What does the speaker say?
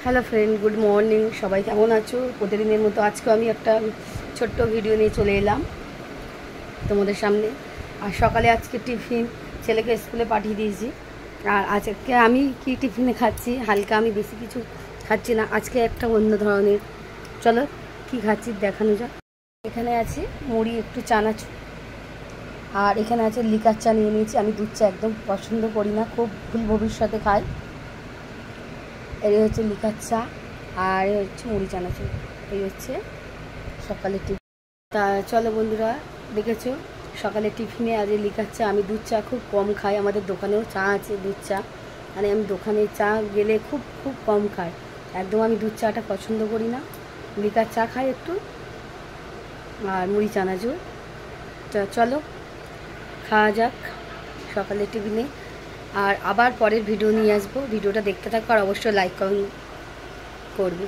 Hello friend, good morning. সবাই কেমন আছো? প্রতিদিনের মতো আজকে আমি একটা ছোট্ট ভিডিও নিয়ে চলে এলাম তোমাদের সামনে। আর সকালে আজকে টিফিন ছেলেকে স্কুলে পাঠিয়ে দিয়েছি। আর আজকে আমি কি টিফিনে খাচ্ছি, হালকা, আমি বেশি কিছু খাচ্ছি না, আজকে একটা অন্য ধরনের। চলো কি খাচ্ছি দেখানো যাক। এখানে আছে মুড়ি, একটু চানাচুর, আর এখানে আছে লিকার চা নিয়ে নিয়েছি। আমি দুধ চা একদম পছন্দ করি না, খুব ভুল ভবিষ্যতে খাই। এই হচ্ছে লিকার চা, আর এই হচ্ছে মুড়ি চানাচুর। এই হচ্ছে সকালে টিফিন। তা চলো বন্ধুরা, দেখেছো সকালে টিফিনে আজ লিকার চা। আমি দুধ চা খুব কম খাই, আমাদের দোকানেও চা আছে দুধ চা, মানে আমি দোকানে চা গেলে খুব খুব কম খাই, একদম আমি দুধ চাটা পছন্দ করি না, লিকার চা খাই একটু, আর মুড়ি চানাচুর। তা চলো খাওয়া যাক সকালে টিফিনে। আর আবার পরের ভিডিও নিয়ে আসবো, ভিডিওটা দেখতে থাকো আর অবশ্যই লাইক কমেন্ট করবে।